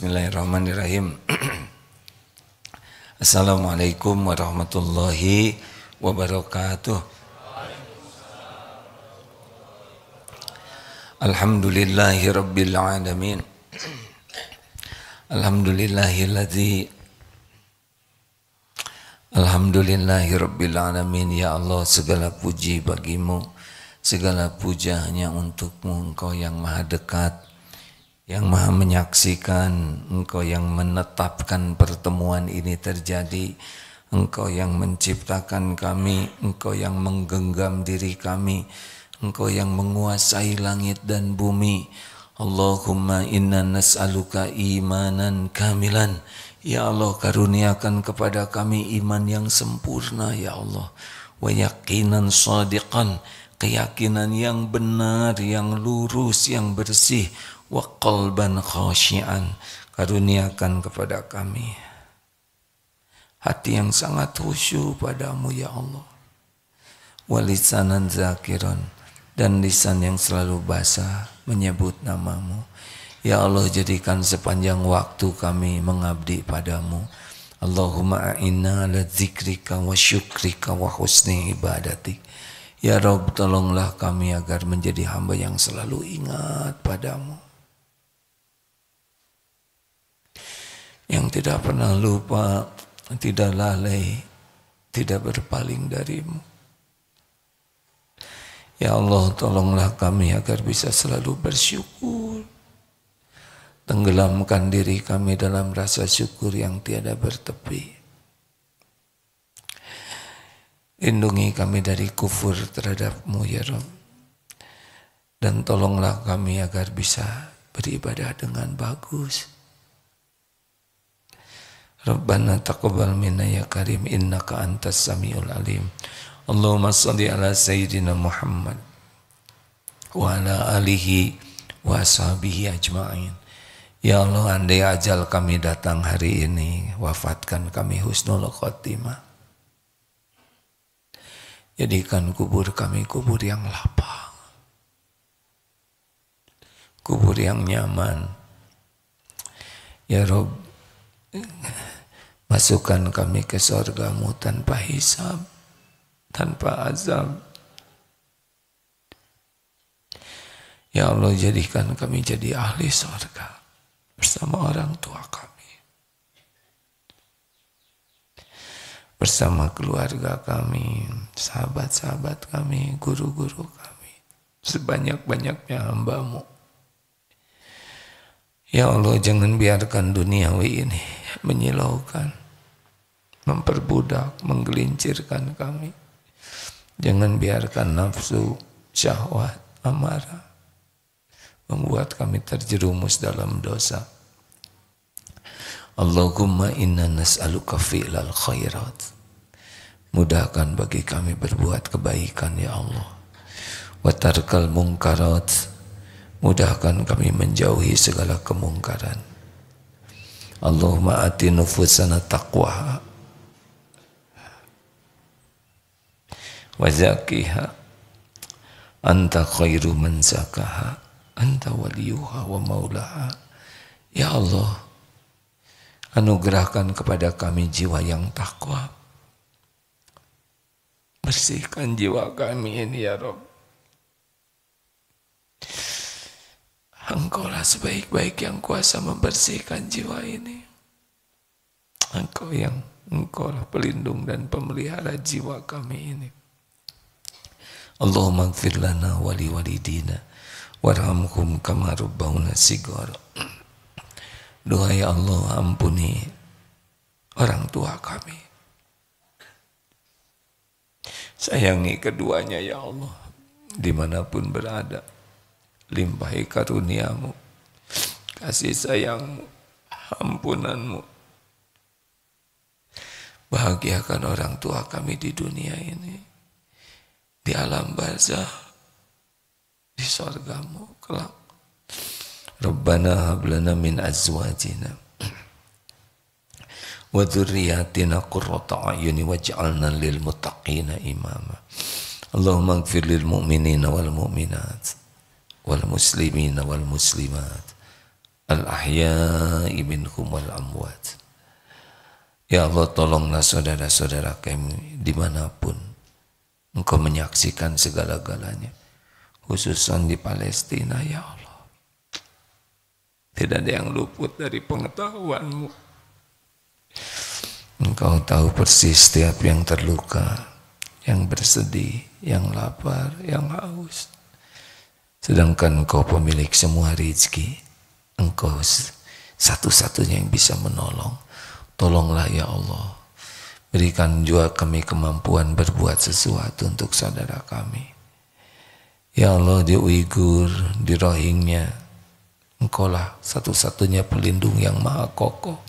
Bismillahirrahmanirrahim. Assalamualaikum warahmatullahi wabarakatuh. Alhamdulillahi rabbil alamin. Alhamdulillahi rabbil alamin. Ya Allah, segala puji bagimu, segala puja hanya untukmu. Engkau yang maha dekat, yang maha menyaksikan, Engkau yang menetapkan pertemuan ini terjadi, Engkau yang menciptakan kami, Engkau yang menggenggam diri kami, Engkau yang menguasai langit dan bumi. Allahumma inna nas'aluka imanan kamilan. Ya Allah, karuniakan kepada kami iman yang sempurna ya Allah. Wa yaqinan shadiqan, keyakinan yang benar, yang lurus, yang bersih. Wa qalban khashi'an, karuniakan kepada kami hati yang sangat khusyuk padamu ya Allah. Wa lisanan zakiran, dan lisan yang selalu basah menyebut namamu. Ya Allah, jadikan sepanjang waktu kami mengabdi padamu. Allahumma a'inna ala dzikrika wa syukrika wa husni ibadatik. Ya Rabb, tolonglah kami agar menjadi hamba yang selalu ingat padamu, yang tidak pernah lupa, tidak lalai, tidak berpaling darimu. Ya Allah, tolonglah kami agar bisa selalu bersyukur. Tenggelamkan diri kami dalam rasa syukur yang tiada bertepi. Lindungi kami dari kufur terhadap-Mu ya Rabb. Dan tolonglah kami agar bisa beribadah dengan bagus. Rabbana taqabbal minna ya karim, innaka antas samiul alim. Allahumma salli ala sayyidina Muhammad wa ala alihi wa ashabihi ajma'in. Ya Allah, andai ajal kami datang hari ini, wafatkan kami husnul khotimah. Jadikan kubur kami kubur yang lapang, kubur yang nyaman. Ya Rabb, masukkan kami ke surga-Mu tanpa hisab, tanpa azab. Ya Allah, jadikan kami jadi ahli surga bersama orang tua kami, bersama keluarga kami, sahabat-sahabat kami, guru-guru kami, sebanyak-banyaknya hamba-Mu. Ya Allah, jangan biarkan duniawi ini menyilaukan, memperbudak, menggelincirkan kami. Jangan biarkan nafsu, syahwat, amarah membuat kami terjerumus dalam dosa. Allahumma inna nas'aluka fi'lal khairat. Mudahkan bagi kami berbuat kebaikan ya Allah. Wa tarkal munkarat. Mudahkan kami menjauhi segala kemungkaran. Allahumma ati nufusana taqwaha wa zakiha anta khairu man zakaha anta waliyuha wa maulaha. Ya Allah, anugerahkan kepada kami jiwa yang takwa. Bersihkan jiwa kami ini ya Rabb. Engkaulah sebaik-baik yang kuasa membersihkan jiwa ini. Engkaulah pelindung dan pemelihara jiwa kami ini. Allahumma ighfir lana wa li walidina warhamhum kama rabbawna shighara. Doa ya Allah, ampuni orang tua kami. Sayangi keduanya ya Allah, dimanapun berada. Limpahi karunia-Mu, kasih sayang-Mu, ampunan-Mu. Bahagiakan orang tua kami di dunia ini, di alam barzakh, di surga-Mu kelak. Rabbana hab lana min azwajina wa dzurriyyatina qurrata a'yuni waj'alna lil muttaqina imama. Allahumma ighfir lil mu'minina wal mu'minat wal muslimina wal muslimat al-ahya'i minhum wal amwat. Ya Allah, tolonglah saudara-saudara kami dimanapun Engkau menyaksikan segala-galanya, khususnya di Palestina, ya Allah. Tidak ada yang luput dari pengetahuan-Mu. Engkau tahu persis setiap yang terluka, yang bersedih, yang lapar, yang haus. Sedangkan Engkau pemilik semua rezeki, Engkau satu-satunya yang bisa menolong. Tolonglah ya Allah. Berikan juga kami kemampuan berbuat sesuatu untuk saudara kami. Ya Allah, di Uighur, di Rohingya, Engkaulah satu-satunya pelindung yang maha kokoh.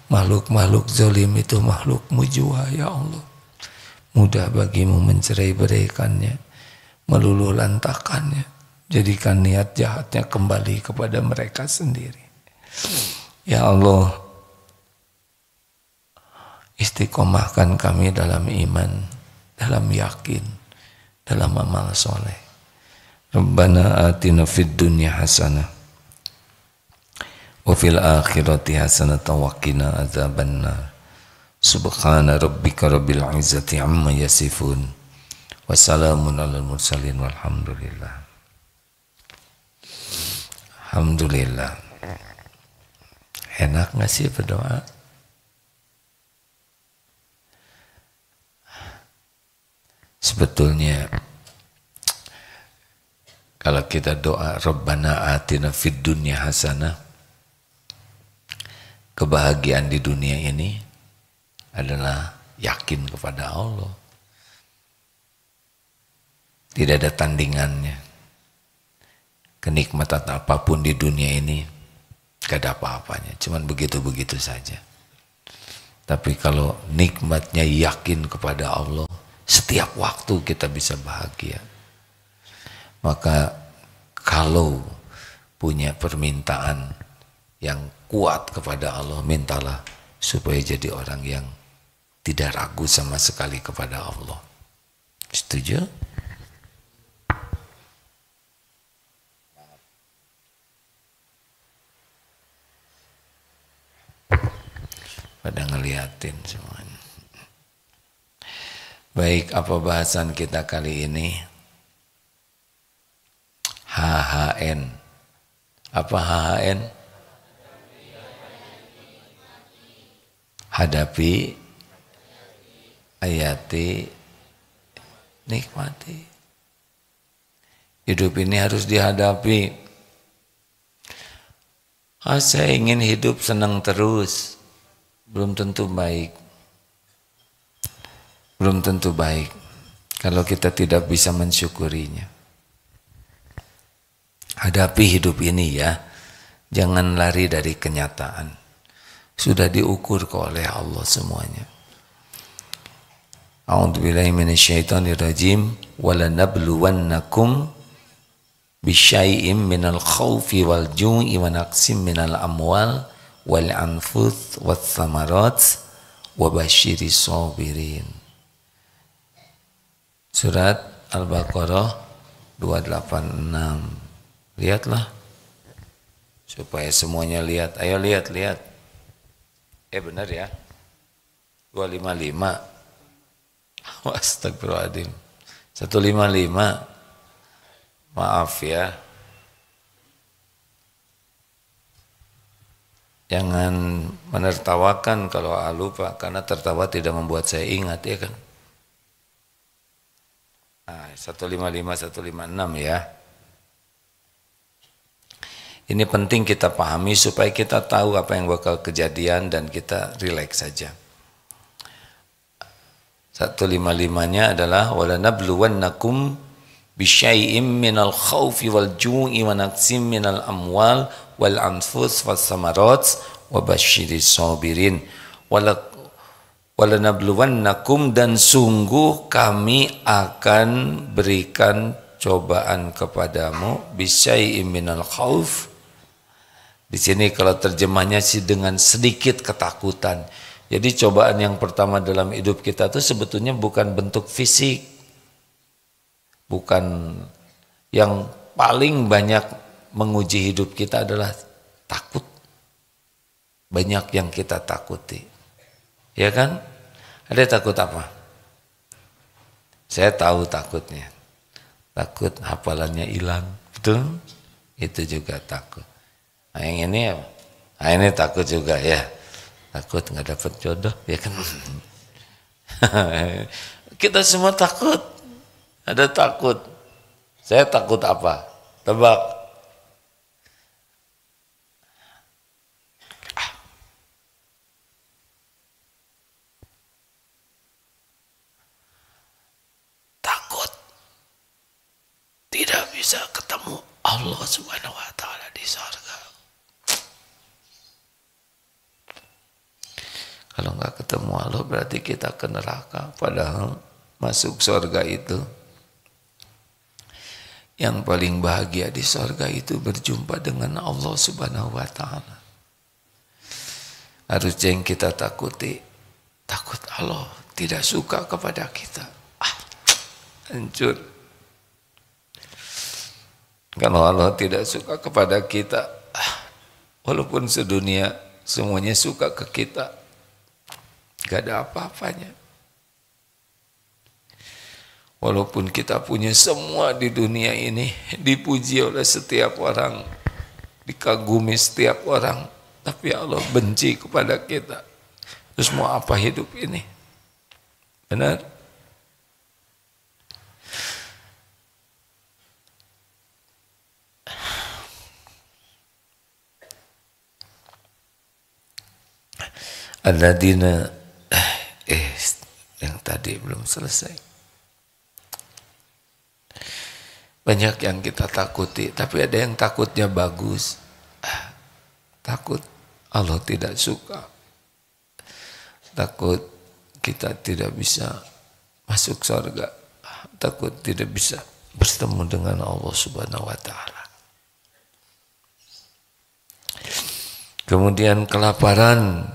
Makhluk-makhluk zalim itu makhluk-Mu jua, ya Allah. Mudah bagimu mencerai-beraikannya, meluluh lantakannya. Jadikan niat jahatnya kembali kepada mereka sendiri. Ya Allah, istiqomahkan kami dalam iman, dalam yakin, dalam amal soleh. Rabbana atina fid dunya hasanah wa fil akhirati hasanah wa qina adzabannar. Subhana rabbika rabbil izzati amma yasifun wa salamun alal mursalin walhamdulillah. Alhamdulillah. Enak gak sih berdoa? Sebetulnya kalau kita doa Rabbana atina fid dunya hasanah, kebahagiaan di dunia ini adalah yakin kepada Allah. Tidak ada tandingannya. Kenikmatan apapun di dunia ini gak ada apa-apanya, cuman begitu-begitu saja. Tapi kalau nikmatnya yakin kepada Allah, setiap waktu kita bisa bahagia. Maka kalau punya permintaan yang kuat kepada Allah, mintalah supaya jadi orang yang tidak ragu sama sekali kepada Allah. Setuju? Pada ngeliatin semuanya. Baik, apa bahasan kita kali ini? HHN. Apa HHN? Hadapi, hayati, nikmati. Hidup ini harus dihadapi. Saya ingin hidup senang terus. Belum tentu baik. Belum tentu baik kalau kita tidak bisa mensyukurinya. Hadapi hidup ini ya. Jangan lari dari kenyataan. Sudah diukur oleh Allah semuanya. A'udzubillahi minasyaitonirrajim. Walanabluwannakum bisyai'im minal khawfi wal ju'i wa naqsim minal amwal wal anfuth wath thamarat wa basyiris sabirin. Surat Al-Baqarah 286. Lihatlah supaya semuanya lihat. Ayo lihat. Benar ya? 255. Astagfirullahaladzim. 155. Maaf ya. Jangan menertawakan kalau lupa, karena tertawa tidak membuat saya ingat, ya kan? 155, 156 ya. Ini penting kita pahami supaya kita tahu apa yang bakal kejadian dan kita rileks saja. 155-nya adalah walanabluwannakum bisyai'im minal khawfi wal ju'i wa naqsim minal amwal wal anfus was samarat wa basyiris sabirin. Walanabluwannakum, dan sungguh kami akan berikan cobaan kepadamu bisyai'im minal khawf. Di sini kalau terjemahnya sih dengan sedikit ketakutan. Jadi cobaan yang pertama dalam hidup kita itu sebetulnya bukan bentuk fisik. Bukan yang paling banyak menguji hidup kita adalah takut. Banyak yang kita takuti. Ya kan? Ada takut apa? Saya tahu takutnya. Takut hafalannya hilang. Betul? Itu juga takut. Nah, yang ini apa? Nah, ini takut juga ya. Takut nggak dapat jodoh, ya kan? Kita semua takut. Ada takut. Saya takut apa? Tebak. Takut tidak bisa ketemu Allah Subhanahu wa taala di surga. Kalau nggak ketemu Allah berarti kita ke neraka. Padahal masuk surga itu, yang paling bahagia di surga itu berjumpa dengan Allah Subhanahu wa taala. Harusnya yang kita takuti, takut Allah tidak suka kepada kita. Hancur. Kalau Allah tidak suka kepada kita, walaupun sedunia semuanya suka ke kita, gak ada apa-apanya. Walaupun kita punya semua di dunia ini, dipuji oleh setiap orang, dikagumi setiap orang, tapi Allah benci kepada kita. Terus mau apa hidup ini? Benar? Alladzina yang tadi belum selesai. Banyak yang kita takuti, tapi ada yang takutnya bagus. Takut Allah tidak suka. Takut kita tidak bisa masuk surga. Takut tidak bisa bertemu dengan Allah Subhanahu wa taala. Kemudian kelaparan,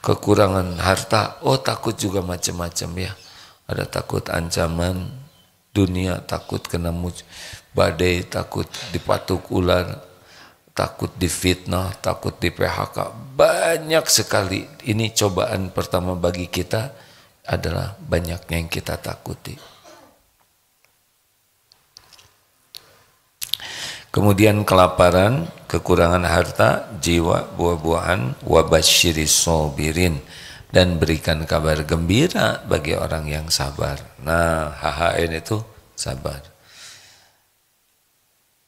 kekurangan harta. Oh, takut juga macam-macam ya. Ada takut ancaman dunia, takut kena badai, takut dipatuk ular, takut difitnah, takut di PHK. Banyak sekali. Ini cobaan pertama bagi kita adalah banyaknya yang kita takuti. Kemudian kelaparan, kekurangan harta, jiwa, buah-buahan, wabasyiris sobirin, dan berikan kabar gembira bagi orang yang sabar. Nah, HHN itu sabar.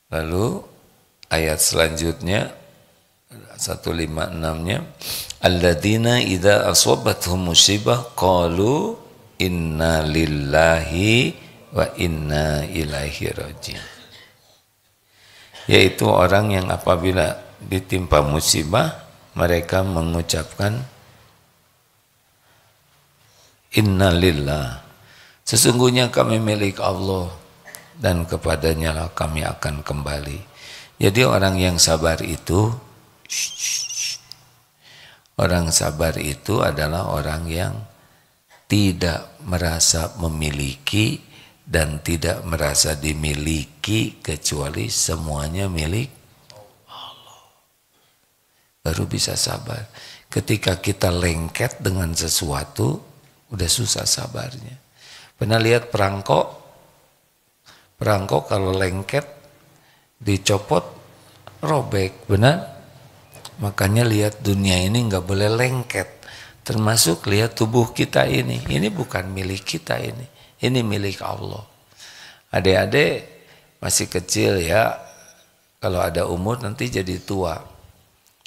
Lalu ayat selanjutnya 156-nya, alladzina idza asabathum musibah qalu inna lillahi wa inna ilaihi raji'un. Yaitu orang yang apabila ditimpa musibah mereka mengucapkan innalillah, sesungguhnya kami milik Allah dan kepadanya lah kami akan kembali. Jadi orang yang sabar itu, orang sabar itu adalah orang yang tidak merasa memiliki dan tidak merasa dimiliki kecuali semuanya milik Allah. Baru bisa sabar. Ketika kita lengket dengan sesuatu, udah susah sabarnya. Pernah lihat perangkok? Perangkok kalau lengket, dicopot, robek, benar? Makanya lihat dunia ini nggak boleh lengket. Termasuk lihat tubuh kita ini. Ini bukan milik kita ini. Ini milik Allah. Adik-adik masih kecil ya, kalau ada umur nanti jadi tua.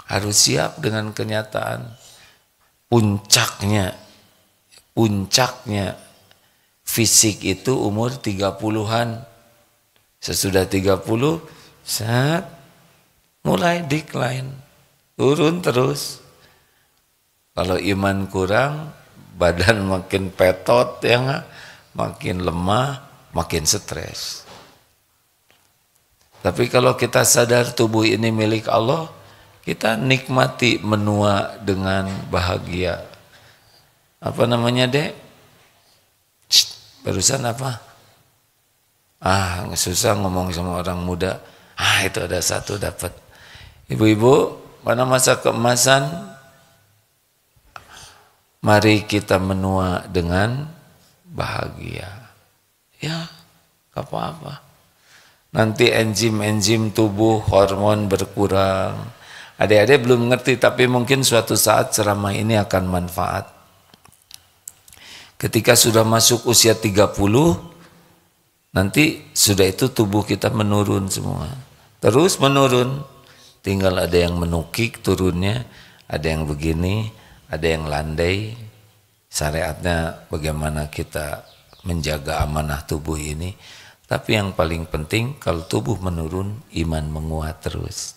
Harus siap dengan kenyataan. Puncaknya fisik itu umur 30-an. Sesudah 30, saat mulai decline. Turun terus. Kalau iman kurang, badan makin petot ya nggak? Makin lemah, makin stres. Tapi kalau kita sadar tubuh ini milik Allah, kita nikmati menua dengan bahagia. Apa namanya, Dek? Barusan apa? Susah ngomong sama orang muda. Itu ada satu dapat. Ibu-ibu, pada masa keemasan, mari kita menua dengan bahagia. Ya, gak apa-apa. Nanti enzim-enzim tubuh, hormon berkurang. Adik-adik belum ngerti, tapi mungkin suatu saat ceramah ini akan manfaat. Ketika sudah masuk usia 30, nanti sudah itu tubuh kita menurun semua. Terus menurun, tinggal ada yang menukik turunnya, ada yang begini, ada yang landai. Syariatnya bagaimana kita menjaga amanah tubuh ini. Tapi yang paling penting, kalau tubuh menurun, iman menguat terus.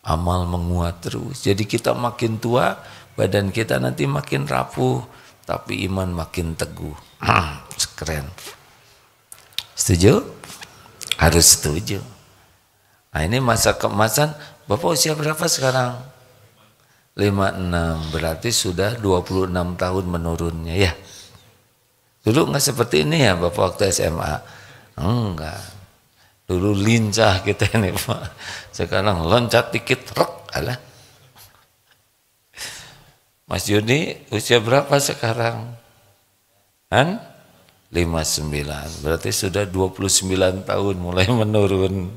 Amal menguat terus. Jadi kita makin tua, badan kita nanti makin rapuh, tapi iman makin teguh. Keren. Setuju? Harus setuju. Nah, ini masa keemasan. Bapak usia berapa sekarang? 56. Berarti sudah 26 tahun menurunnya ya. Dulu enggak seperti ini ya Bapak waktu SMA. Enggak. Dulu lincah kita ini Pak. Sekarang loncat dikit, alah. Mas Yudi usia berapa sekarang? 59. Berarti sudah 29 tahun mulai menurun.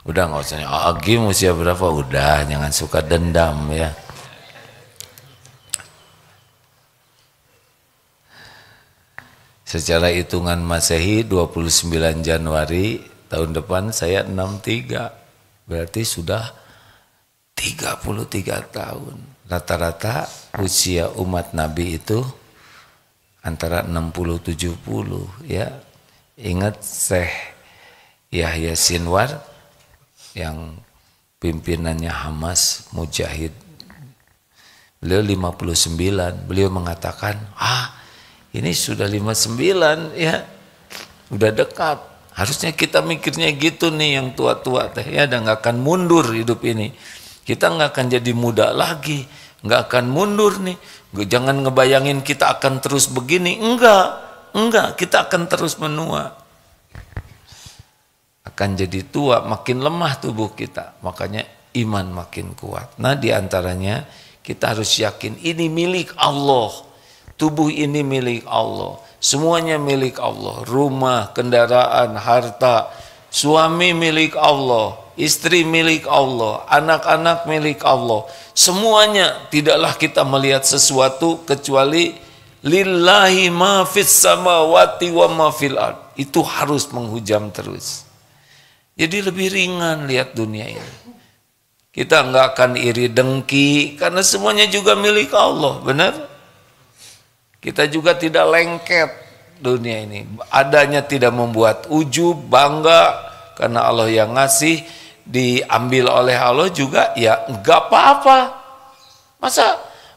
Udah nggak usah Agim usia berapa? Udah, jangan suka dendam ya. Secara hitungan Masehi 29 Januari tahun depan saya 63. Berarti sudah 33 tahun. Rata-rata usia umat Nabi itu antara 60-70 ya. Ingat Syekh Yahya Sinwar yang pimpinannya Hamas Mujahid. Beliau 59. Beliau mengatakan, ini sudah 59 ya. Udah dekat. Harusnya kita mikirnya gitu nih yang tua-tua teh ya, dan nggak akan mundur hidup ini. Kita nggak akan jadi muda lagi, nggak akan mundur nih. Jangan ngebayangin kita akan terus begini. Enggak, kita akan terus menua. Akan jadi tua, makin lemah tubuh kita. Makanya iman makin kuat. Nah, diantaranya kita harus yakin ini milik Allah. Tubuh ini milik Allah. Semuanya milik Allah. Rumah, kendaraan, harta, suami milik Allah, istri milik Allah, anak-anak milik Allah. Semuanya, tidaklah kita melihat sesuatu kecuali lillahi ma fis samawati wa ma fil ard. Itu harus menghujam terus. Jadi lebih ringan lihat dunia ini. Kita enggak akan iri dengki karena semuanya juga milik Allah, benar? Kita juga tidak lengket dunia ini. Adanya tidak membuat ujub, bangga karena Allah yang ngasih, diambil oleh Allah juga ya enggak apa-apa.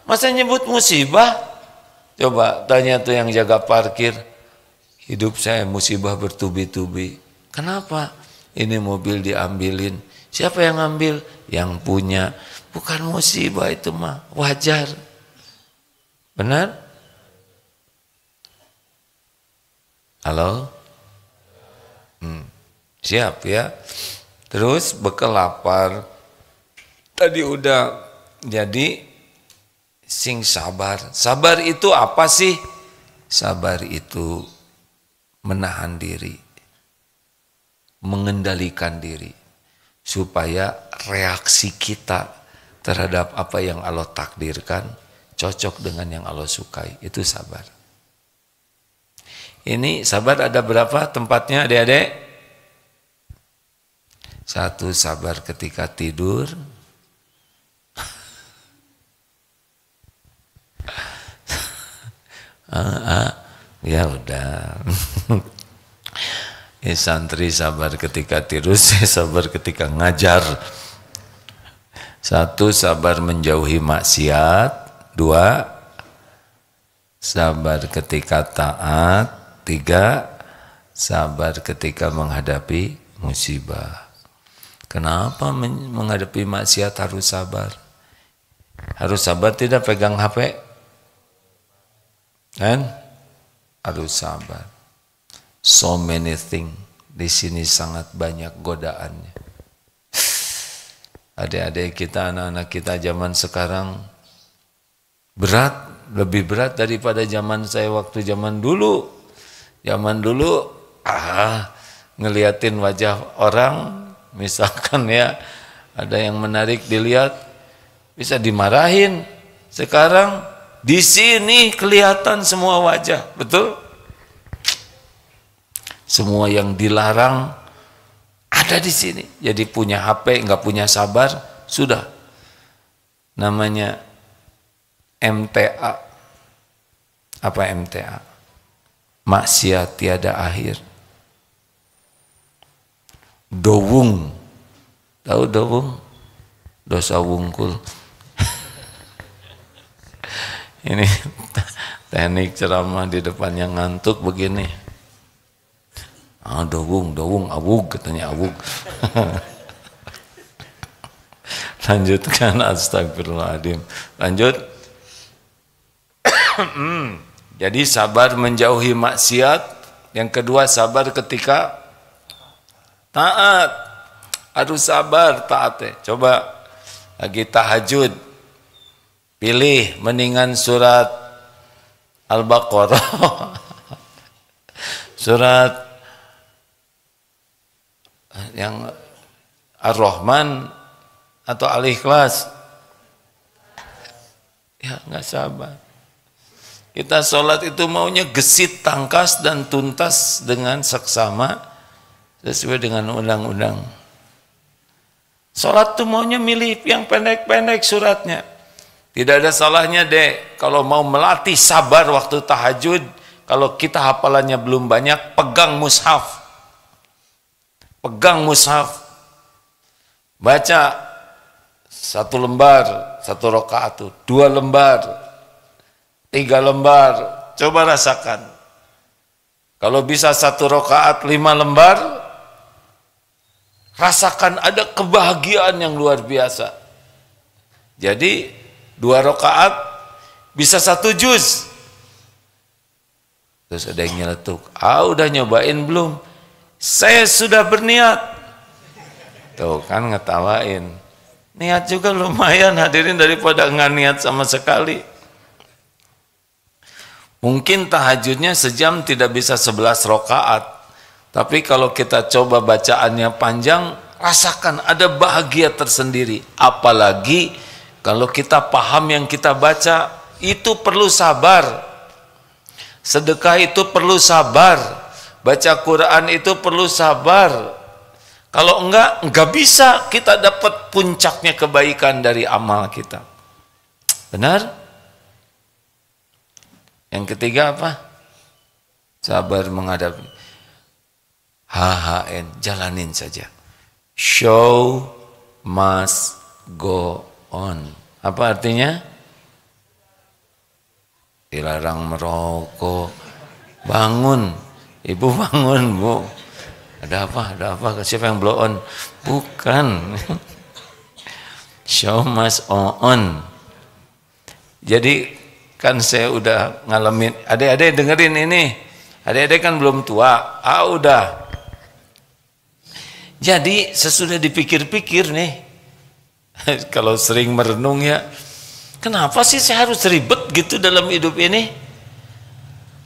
Masa nyebut musibah? Coba tanya tuh yang jaga parkir. Hidup saya musibah bertubi-tubi. Kenapa? Ini mobil diambilin. Siapa yang ambil? Yang punya. Bukan musibah itu mah, wajar. Benar? Halo? Siap ya. Terus bekal lapar. Tadi udah jadi sing sabar. Sabar itu apa sih? Sabar itu menahan diri. Mengendalikan diri supaya reaksi kita terhadap apa yang Allah takdirkan cocok dengan yang Allah sukai. Itu sabar. Ini sabar ada berapa tempatnya adik-adik? 1, sabar ketika tidur. Ya udah. Santri sabar ketika tidur, sabar ketika ngajar. 1, sabar menjauhi maksiat. 2, sabar ketika taat. 3, sabar ketika menghadapi musibah. Kenapa menghadapi maksiat harus sabar? Harus sabar tidak pegang HP? Kan? Harus sabar. So many things di sini sangat banyak godaannya. Adik-adik kita, anak-anak kita zaman sekarang berat, lebih berat daripada zaman saya waktu zaman dulu. Zaman dulu, ngeliatin wajah orang, misalkan ya, ada yang menarik dilihat, bisa dimarahin. Sekarang di sini kelihatan semua wajah, betul? Semua yang dilarang ada di sini. Jadi punya HP, nggak punya sabar, sudah. Namanya MTA. Apa MTA? Maksiat tiada akhir. Dowung. Tahu dowung? Dosa wungkul. Ini teknik ceramah di depan yang ngantuk begini. Dowung, awug, katanya awug. Lanjutkan, astagfirullahaladzim. Lanjut. Jadi sabar menjauhi maksiat. Yang kedua, sabar ketika taat. Harus sabar taatnya. Coba lagi tahajud, pilih mendingan surat Al-Baqarah, surat yang Ar-Rahman atau Al-Ikhlas. Ya nggak sabar. Kita sholat itu maunya gesit, tangkas dan tuntas dengan seksama sesuai dengan undang-undang. Sholat tuh maunya milih yang pendek-pendek suratnya. Tidak ada salahnya dek kalau mau melatih sabar waktu tahajud. Kalau kita hafalannya belum banyak, pegang mushaf. Pegang mushaf. Baca 1 lembar, 1 rakaat tuh, 2 lembar, 3 lembar. Coba rasakan. Kalau bisa 1 rakaat 5 lembar, rasakan ada kebahagiaan yang luar biasa. Jadi 2 rakaat bisa 1 juz. Terus ada yang nyeletuk, udah nyobain belum? Saya sudah berniat. Tuh kan ngetawain. Niat juga lumayan hadirin daripada nggak niat sama sekali. Mungkin tahajudnya sejam tidak bisa 11 rakaat. Tapi kalau kita coba bacaannya panjang, rasakan ada bahagia tersendiri. Apalagi kalau kita paham yang kita baca, itu perlu sabar. Sedekah itu perlu sabar. Baca Quran itu perlu sabar. Kalau enggak bisa kita dapat puncaknya kebaikan dari amal kita. Benar? Yang ketiga apa? Sabar menghadapi. HHN, jalanin saja. Show must go on. Apa artinya? Dilarang merokok. Bangun. Ibu bangun, Bu. Ada apa? Ada apa? Siapa yang blow on? Bukan. Show must on. Jadi kan saya udah ngalamin. Adik-adik dengerin ini. Adik-adik kan belum tua. Udah. Jadi sesudah dipikir-pikir nih. Kalau sering merenung ya. Kenapa sih saya harus ribet gitu dalam hidup ini?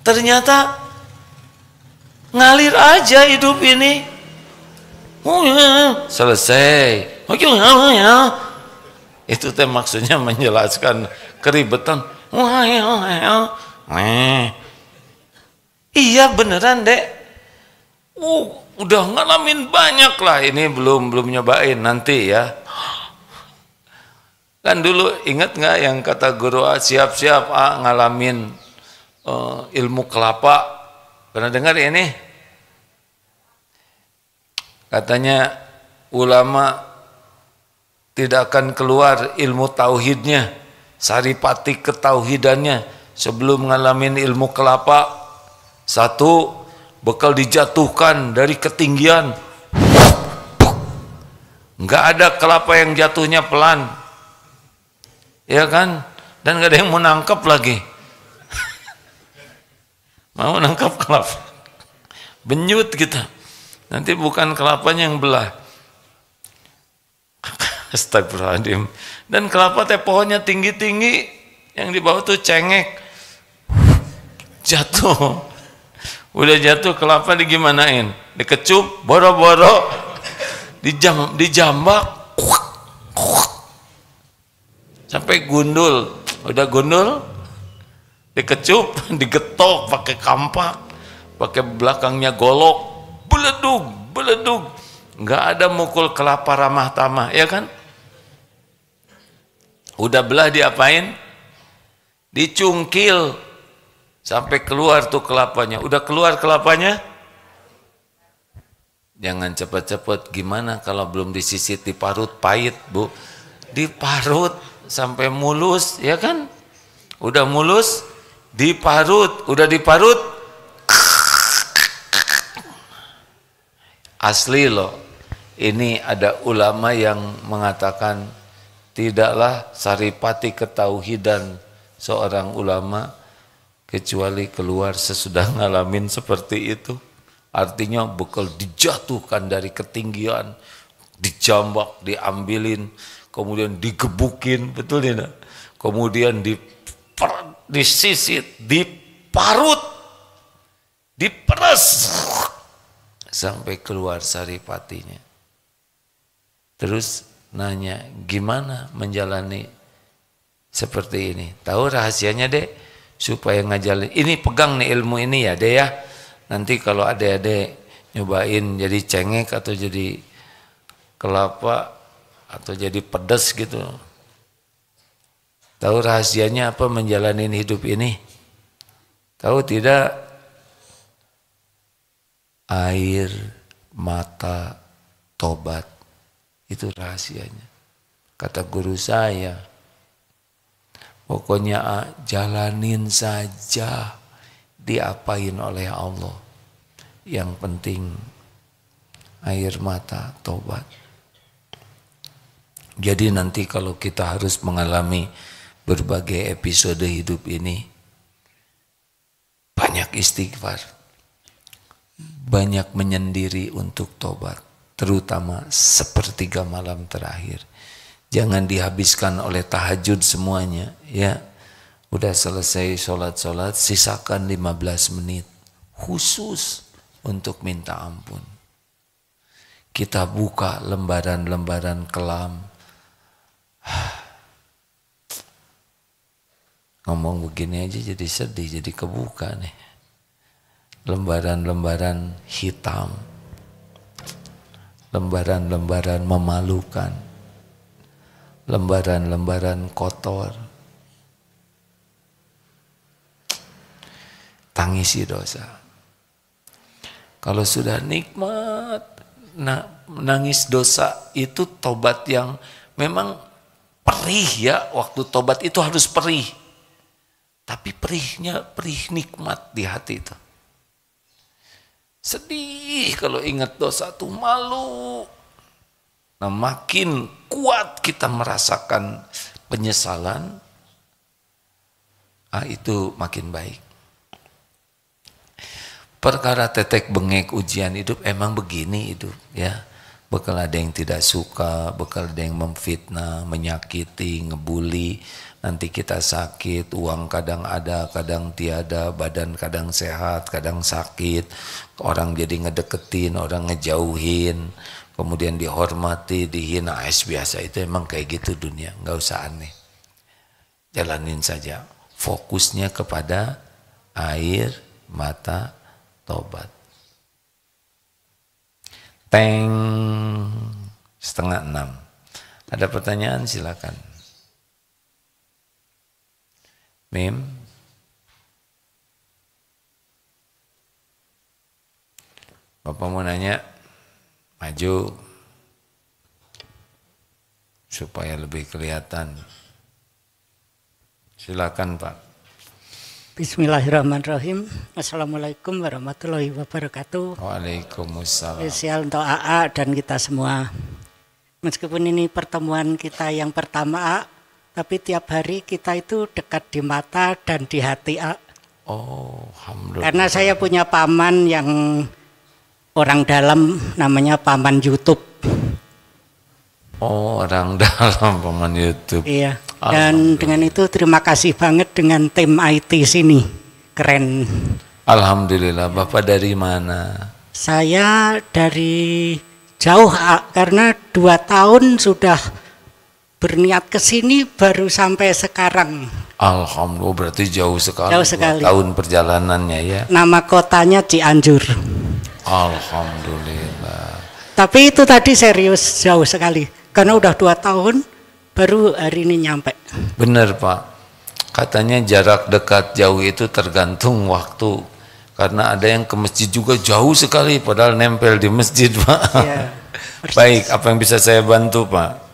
Ternyata ngalir aja hidup ini. Selesai. Itu teh maksudnya menjelaskan keribetan. Iya beneran dek. Udah ngalamin banyak lah. Ini belum nyobain nanti ya. Kan dulu ingat nggak yang kata guru siap-siap ngalamin ilmu kelapa. Pernah dengar ini? Katanya ulama tidak akan keluar ilmu tauhidnya, saripati ketauhidannya sebelum ngalamin ilmu kelapa. 1, bekal dijatuhkan dari ketinggian. Enggak ada kelapa yang jatuhnya pelan. Ya kan? Dan enggak ada yang mau nangkep lagi. Mau nangkap kelapa, benyut kita. Nanti bukan kelapanya yang belah. Astagfirullahaladzim. Dan kelapa teh pohonnya tinggi-tinggi, yang di bawah tuh cengek. Jatuh. Udah jatuh kelapa digimanain? Dikecup, boro-boro, dijambak, sampai gundul. Udah gundul, dikecup, digetok pakai kampak, pakai belakangnya golok, beledug. Nggak ada mukul kelapa ramah tamah, ya kan? Udah belah diapain? Dicungkil sampai keluar tuh kelapanya. Udah keluar kelapanya? Jangan cepet-cepet. Gimana kalau belum disisit diparut? Pahit, Bu. Diparut sampai mulus, ya kan? Udah mulus, diparut. Udah diparut, asli loh. Ini ada ulama yang mengatakan tidaklah saripati ketauhidan seorang ulama kecuali keluar sesudah ngalamin seperti itu. Artinya bekal dijatuhkan dari ketinggian, dijambak, diambilin, kemudian digebukin, betul ya? Kemudian disisit, diparut, diperes sampai keluar saripatinya. Terus nanya, gimana menjalani seperti ini? Tahu rahasianya, Dek? Supaya ngajalin, ini pegang nih ilmu ini ya, Dek ya. Nanti kalau adik-adik nyobain jadi cengek atau jadi kelapa atau jadi pedas gitu. Tahu rahasianya apa menjalani hidup ini? Tahu tidak? Air mata tobat. Itu rahasianya. Kata guru saya, pokoknya jalanin saja, diapain oleh Allah. Yang penting air mata tobat. Jadi nanti kalau kita harus mengalami berbagai episode hidup ini, banyak istighfar, banyak menyendiri untuk tobat. Terutama sepertiga malam terakhir. Jangan dihabiskan oleh tahajud semuanya, ya. Udah selesai sholat, sisakan 15 menit khusus untuk minta ampun. Kita buka lembaran-lembaran kelam. Ngomong begini aja jadi sedih, jadi kebuka nih. Lembaran-lembaran hitam. Lembaran-lembaran memalukan, lembaran-lembaran kotor. Tangisi dosa. Kalau sudah nikmat, nangis dosa itu tobat yang memang perih ya. Waktu tobat itu harus perih. Tapi perihnya perih nikmat di hati itu. Sedih kalau ingat dosa tuh, malu. Nah, makin kuat kita merasakan penyesalan, itu makin baik. Perkara tetek bengek ujian hidup emang begini hidup ya. Bakal ada yang tidak suka, bakal ada yang memfitnah, menyakiti, ngebully. Nanti kita sakit, uang kadang ada, kadang tiada, badan kadang sehat, kadang sakit. Orang jadi ngedeketin, orang ngejauhin, kemudian dihormati, dihina. Biasa itu emang kayak gitu dunia, nggak usah aneh. Jalanin saja, fokusnya kepada air mata tobat. Teng, 5:30. Ada pertanyaan silakan. Mim, Bapak mau nanya, maju supaya lebih kelihatan. Silakan Pak. Bismillahirrahmanirrahim. Assalamualaikum warahmatullahi wabarakatuh. Waalaikumsalam. Spesial untuk AA dan kita semua. Meskipun ini pertemuan kita yang pertama, A, tapi tiap hari kita itu dekat di mata dan di hati, A. Oh, alhamdulillah. Karena saya punya paman yang orang dalam namanya Paman YouTube. Oh, orang dalam Paman YouTube. Iya. Dan dengan itu terima kasih banget dengan tim IT sini. Keren. Alhamdulillah. Bapak dari mana? Saya dari jauh, karena 2 tahun sudah berniat ke sini baru sampai sekarang. Alhamdulillah, berarti jauh sekali. Jauh sekali. 2 tahun perjalanannya ya. Nama kotanya Cianjur. Alhamdulillah. Tapi itu tadi serius jauh sekali. Karena udah 2 tahun baru hari ini nyampe. Benar Pak. Katanya jarak dekat jauh itu tergantung waktu. Karena ada yang ke masjid juga jauh sekali padahal nempel di masjid Pak. Ya, baik, apa yang bisa saya bantu Pak?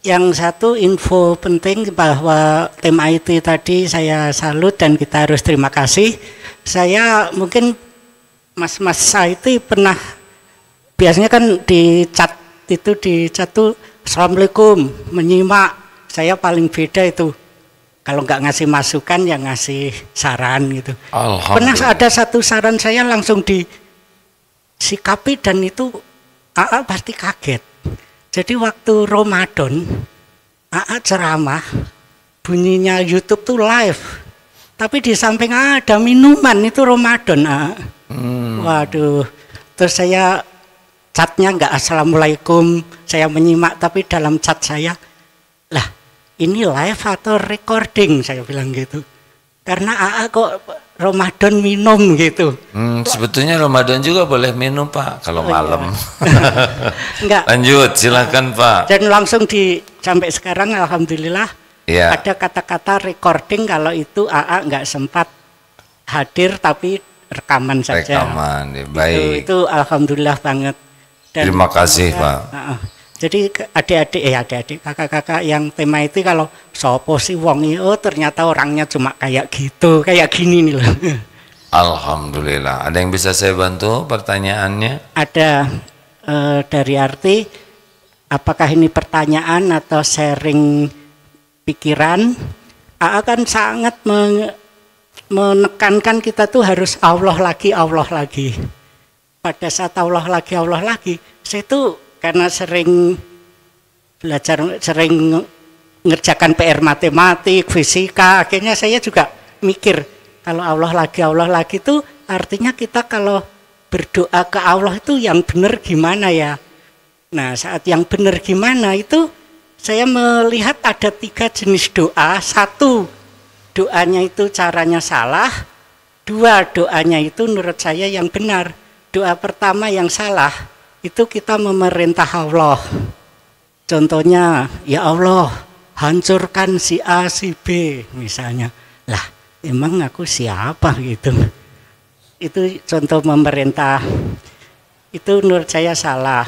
Yang satu info penting bahwa tim IT tadi saya salut dan kita harus terima kasih. Saya mungkin mas-mas IT pernah, biasanya kan di chat tuh Assalamualaikum, menyimak. Saya paling beda itu. Kalau nggak ngasih masukan ya ngasih saran gitu. Pernah ada satu saran saya langsung disikapi dan itu AA pasti kaget. Jadi waktu Ramadan AA ceramah, bunyinya YouTube tuh live. Tapi di samping ada minuman, itu Ramadan AA. Waduh, terus saya chatnya nggak Assalamualaikum, saya menyimak, tapi dalam chat saya, lah ini live atau recording, saya bilang gitu. Karena AA kok Ramadan minum gitu. Sebetulnya Ramadan juga boleh minum Pak, kalau malam. Iya. Enggak. Lanjut, silakan Pak. Dan langsung sampai sekarang Alhamdulillah ada kata-kata recording, kalau itu AA nggak sempat hadir tapi rekaman saja. Rekaman, ya, baik. Itu Alhamdulillah banget. Dan terima kasih Pak. Jadi adik-adik, kakak-kakak yang tema itu kalau sopo sih wong oh ternyata orangnya cuma kayak gitu, kayak gini nih loh. Alhamdulillah. Ada yang bisa saya bantu pertanyaannya? Ada dari Arti, apakah ini pertanyaan atau sharing pikiran? AA kan sangat menekankan kita tuh harus Allah lagi. Pada saat Allah lagi, saya tuh karena sering belajar, sering ngerjakan PR matematik, fisika, akhirnya saya juga mikir kalau Allah lagi itu artinya kita kalau berdoa ke Allah itu yang benar gimana ya. Nah saat yang benar gimana itu saya melihat ada 3 jenis doa. 1, doanya itu caranya salah. 2, doanya itu menurut saya yang benar. Doa pertama yang salah itu kita memerintah Allah. Contohnya, ya Allah, hancurkan si A, si B misalnya. Lah, emang aku siapa gitu. Itu contoh memerintah. Itu menurut saya salah.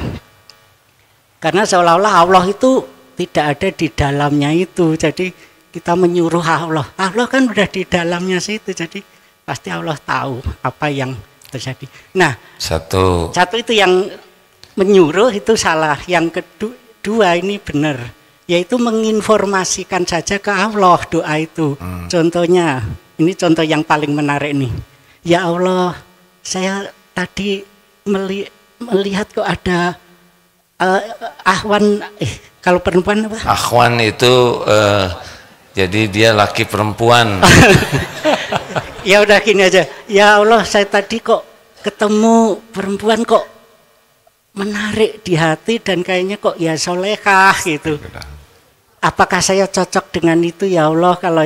Karena seolah-olah Allah itu tidak ada di dalamnya itu. Jadi kita menyuruh Allah. Allah kan udah di dalamnya situ. Jadi pasti Allah tahu apa yang terjadi. Nah, satu itu yang menyuruh itu salah. Yang kedua ini benar, yaitu menginformasikan saja ke Allah doa itu. Contohnya, ini contoh yang paling menarik nih. Ya Allah, saya tadi melihat kok ada ahwan, kalau perempuan apa? Ahwan itu jadi dia laki perempuan. Ya udah gini aja. Ya Allah, saya tadi kok ketemu perempuan kok menarik di hati dan kayaknya kok ya solehah gitu. Apakah saya cocok dengan itu ya Allah, kalau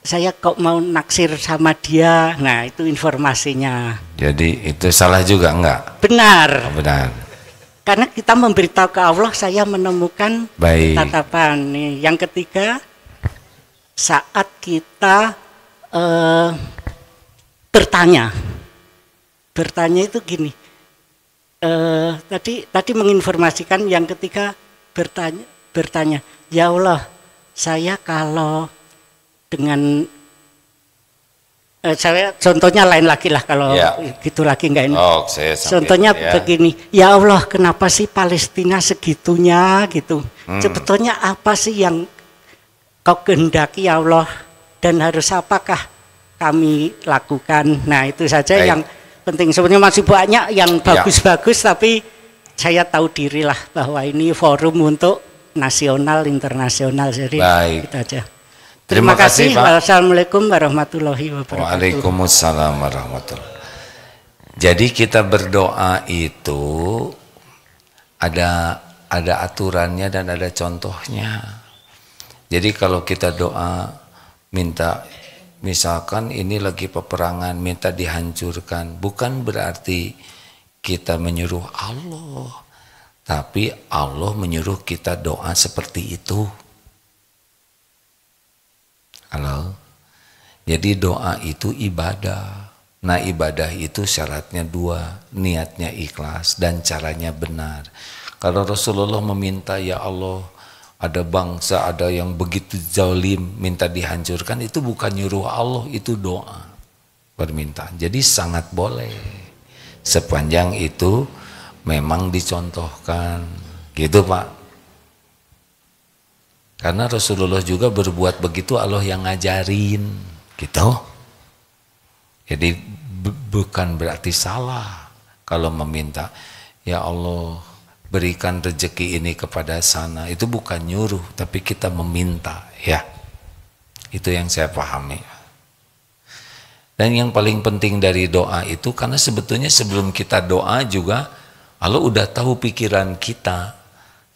saya kok mau naksir sama dia. Nah itu informasinya. Jadi itu salah juga enggak? Benar. Benar. Karena kita memberitahu ke Allah saya menemukan tatapan. Nih, yang ketiga, saat kita bertanya itu gini. Tadi menginformasikan, yang ketiga bertanya, ya Allah, saya kalau dengan saya contohnya lain lagi lah kalau gitu lagi enggak ini. Contohnya begini, ya Allah, kenapa sih Palestina segitunya gitu? Sebetulnya apa sih yang kau kehendaki ya Allah, dan harus apakah kami lakukan? Nah itu saja yang penting. Sebenarnya masih banyak yang bagus-bagus, tapi saya tahu dirilah bahwa ini forum untuk nasional, internasional. Jadi Baik. kita aja. Terima kasih, Pak. Wassalamualaikum warahmatullahi wabarakatuh. Waalaikumsalam warahmatullahi. Jadi kita berdoa itu ada aturannya dan ada contohnya. Jadi kalau kita doa minta, misalkan ini lagi peperangan, minta dihancurkan, bukan berarti kita menyuruh Allah, tapi Allah menyuruh kita doa seperti itu. Halo? Jadi doa itu ibadah. Nah, ibadah itu syaratnya dua, niatnya ikhlas dan caranya benar. Kalau Rasulullah meminta, ya Allah, ada bangsa, ada yang begitu zalim, minta dihancurkan, itu bukan nyuruh Allah, itu doa, permintaan. Jadi sangat boleh, sepanjang itu memang dicontohkan, gitu Pak. Karena Rasulullah juga berbuat begitu, Allah yang ngajarin, gitu. Jadi bukan berarti salah kalau meminta, ya Allah berikan rezeki ini kepada sana, itu bukan nyuruh, tapi kita meminta, ya. Itu yang saya pahami. Dan yang paling penting dari doa itu, karena sebetulnya sebelum kita doa juga Allah udah tahu pikiran kita.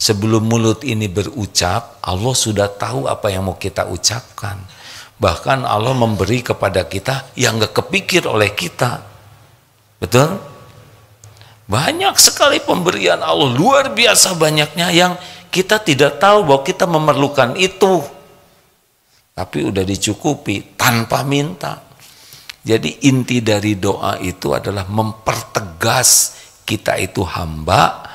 Sebelum mulut ini berucap, Allah sudah tahu apa yang mau kita ucapkan. Bahkan Allah memberi kepada kita yang gak kepikir oleh kita. Betul? Banyak sekali pemberian Allah, luar biasa banyaknya yang kita tidak tahu bahwa kita memerlukan itu. Tapi udah dicukupi tanpa minta. Jadi inti dari doa itu adalah mempertegas kita itu hamba,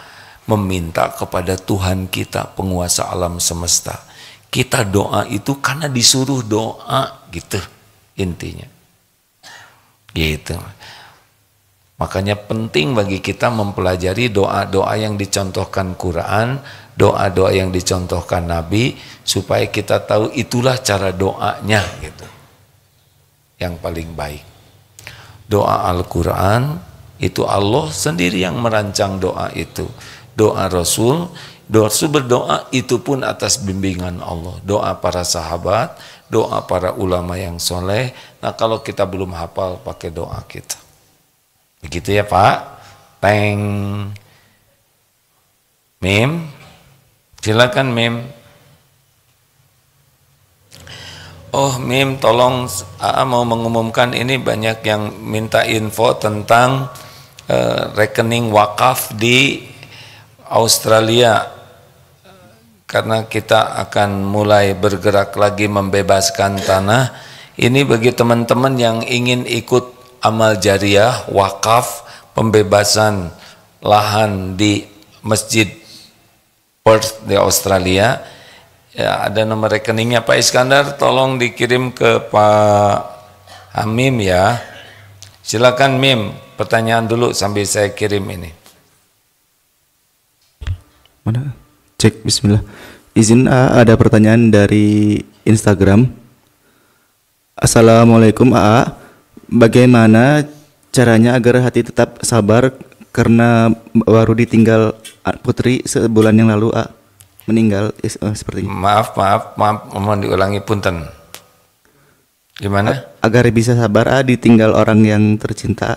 meminta kepada Tuhan kita, penguasa alam semesta. Kita doa itu karena disuruh doa, gitu intinya. Gitu. Makanya penting bagi kita mempelajari doa-doa yang dicontohkan Quran, doa-doa yang dicontohkan Nabi, supaya kita tahu itulah cara doanya, gitu. Yang paling baik. Doa Al-Quran, itu Allah sendiri yang merancang doa itu. Doa Rasul berdoa itu pun atas bimbingan Allah. Doa para sahabat, doa para ulama yang soleh. Nah kalau kita belum hafal, pakai doa kita. Begitu ya Pak. Teng. Mim. Silakan Mim. Oh Mim, tolong mau mengumumkan, ini banyak yang minta info tentang rekening wakaf di Australia. Karena kita akan mulai bergerak lagi membebaskan tanah. Ini bagi teman-teman yang ingin ikut amal jariah, wakaf, pembebasan lahan di Masjid Perth di Australia. Ya, ada nomor rekeningnya Pak Iskandar, tolong dikirim ke Pak Hamim ya. Silakan Mim, pertanyaan dulu sambil saya kirim ini. Mana? Cek, bismillah. Izin ada pertanyaan dari Instagram. Assalamualaikum AA. Bagaimana caranya agar hati tetap sabar karena baru ditinggal putri sebulan yang lalu meninggal seperti ini. Maaf, mohon diulangi punten. Gimana? Agar bisa sabar ditinggal orang yang tercinta.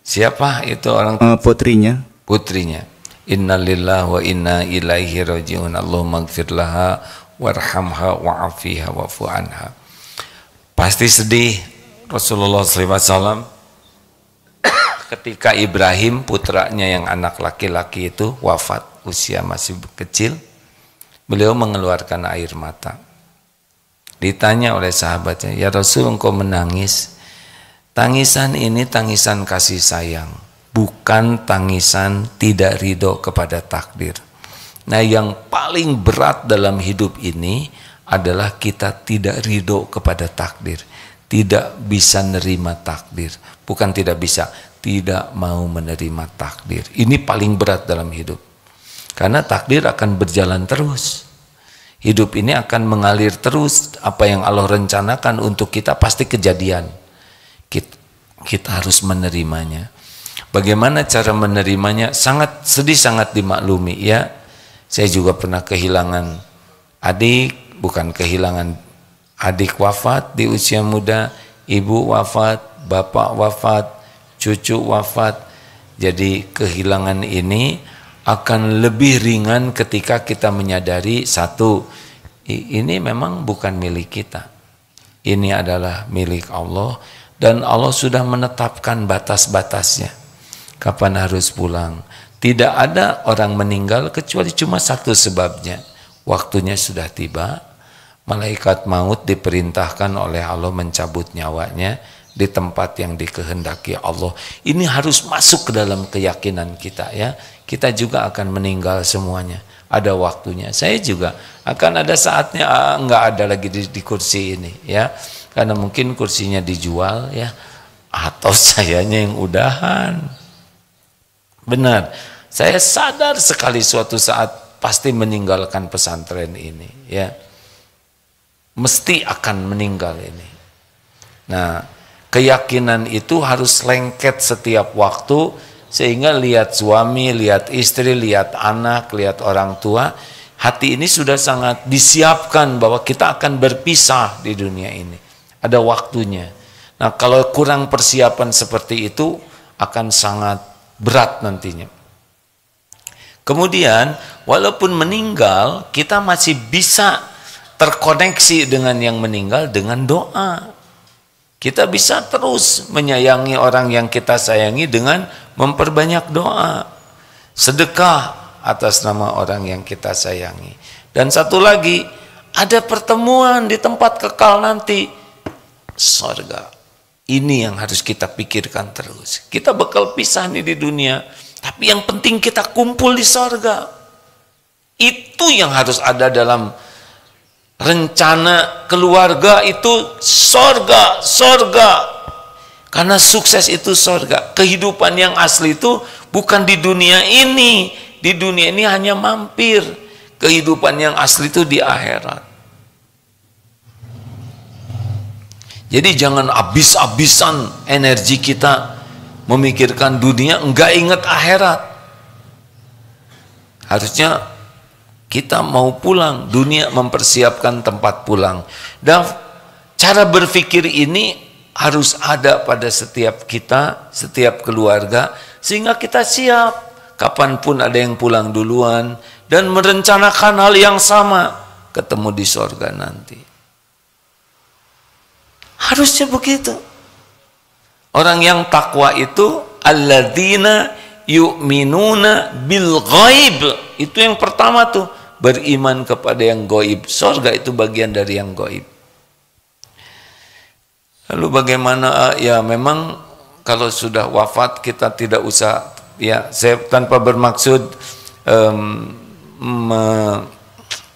Siapa itu orang? Putrinya. Putrinya. Innalillahi wa inna ilaihi rajiun. Allahumma ighfir laha warhamha wa'afiha wa'fu anha. Pasti sedih Rasulullah SAW ketika Ibrahim putranya yang anak laki-laki itu wafat usia masih kecil. Beliau mengeluarkan air mata. Ditanya oleh sahabatnya, ya Rasul, engkau menangis. Tangisan ini tangisan kasih sayang, bukan tangisan tidak ridho kepada takdir. Nah yang paling berat dalam hidup ini adalah kita tidak ridho kepada takdir. Tidak bisa nerima takdir. Bukan tidak bisa, tidak mau menerima takdir. Ini paling berat dalam hidup. Karena takdir akan berjalan terus. Hidup ini akan mengalir terus. Apa yang Allah rencanakan untuk kita pasti kejadian. kita harus menerimanya. Bagaimana cara menerimanya? Sangat sedih, sangat dimaklumi ya. Saya juga pernah kehilangan adik, bukan kehilangan adik wafat di usia muda, ibu wafat, bapak wafat, cucu wafat. Jadi kehilangan ini akan lebih ringan ketika kita menyadari satu, ini memang bukan milik kita. Ini adalah milik Allah dan Allah sudah menetapkan batas-batasnya. Kapan harus pulang? Tidak ada orang meninggal kecuali cuma satu sebabnya. Waktunya sudah tiba, malaikat maut diperintahkan oleh Allah mencabut nyawanya di tempat yang dikehendaki Allah. Ini harus masuk ke dalam keyakinan kita ya. Kita juga akan meninggal semuanya. Ada waktunya. Saya juga akan ada saatnya nggak ada lagi di kursi ini ya. Karena mungkin kursinya dijual ya. Atau sayanya yang udahan. Benar, saya sadar sekali suatu saat pasti meninggalkan pesantren ini ya. Mesti akan meninggal ini. Nah, keyakinan itu harus lengket setiap waktu sehingga lihat suami, lihat istri, lihat anak, lihat orang tua, hati ini sudah sangat disiapkan bahwa kita akan berpisah di dunia ini. Ada waktunya. Nah, kalau kurang persiapan seperti itu akan sangat berat nantinya. Kemudian walaupun meninggal kita masih bisa terkoneksi dengan yang meninggal dengan doa. Kita bisa terus menyayangi orang yang kita sayangi dengan memperbanyak doa. Sedekah atas nama orang yang kita sayangi. Dan satu lagi, ada pertemuan di tempat kekal nanti, surga. Ini yang harus kita pikirkan terus. Kita bakal pisah nih di dunia, tapi yang penting kita kumpul di sorga. Itu yang harus ada dalam rencana keluarga itu, sorga, sorga. Karena sukses itu sorga. Kehidupan yang asli itu bukan di dunia ini. Di dunia ini hanya mampir. Kehidupan yang asli itu di akhirat. Jadi jangan habis-habisan energi kita memikirkan dunia, enggak ingat akhirat. Harusnya kita mau pulang, dunia mempersiapkan tempat pulang. Dan cara berpikir ini harus ada pada setiap kita, setiap keluarga, sehingga kita siap. Kapanpun ada yang pulang duluan dan merencanakan hal yang sama, ketemu di sorga nanti. Harusnya begitu. Orang yang takwa itu alladzina yu'minuna bil ghaib. Itu yang pertama tuh, beriman kepada yang gaib. Surga itu bagian dari yang gaib. Lalu bagaimana? Ya memang kalau sudah wafat kita tidak usah, ya saya tanpa bermaksud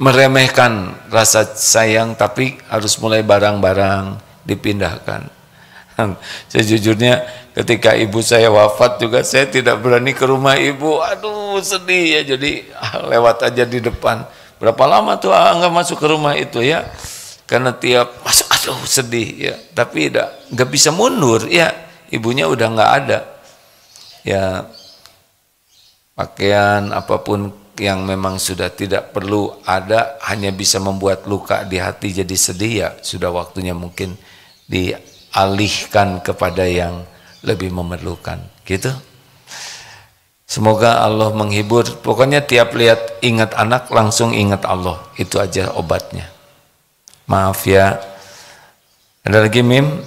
meremehkan rasa sayang, tapi harus mulai barang-barang dipindahkan. Sejujurnya ketika ibu saya wafat juga saya tidak berani ke rumah ibu. Aduh sedih ya, jadi lewat aja di depan. Berapa lama tuh nggak masuk ke rumah itu ya, karena tiap masuk aduh sedih ya. Tapi nggak bisa mundur ya, ibunya udah nggak ada ya. Pakaian apapun yang memang sudah tidak perlu ada, hanya bisa membuat luka di hati jadi sedih ya, sudah waktunya mungkin dialihkan kepada yang lebih memerlukan gitu. Semoga Allah menghibur. Pokoknya tiap lihat ingat anak langsung ingat Allah, itu aja obatnya. Maaf ya, ada lagi Mim?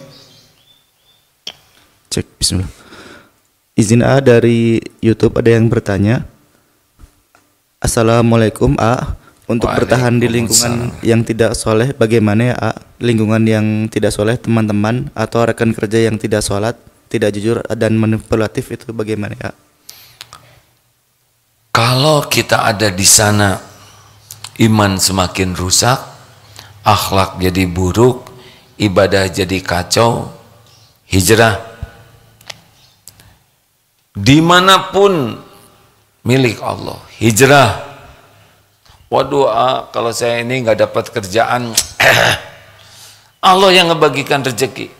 Cek, bismillah. Izin A, dari YouTube ada yang bertanya, Assalamualaikum A, untuk bertahan di lingkungan yang tidak soleh bagaimana ya A? Lingkungan yang tidak soleh, teman-teman atau rekan kerja yang tidak sholat, tidak jujur dan manipulatif, itu bagaimana ya? Kalau kita ada di sana, iman semakin rusak, akhlak jadi buruk, ibadah jadi kacau, hijrah. Dimanapun milik Allah, hijrah. Waduh, kalau saya ini nggak dapat kerjaan, Allah yang ngebagikan rezeki.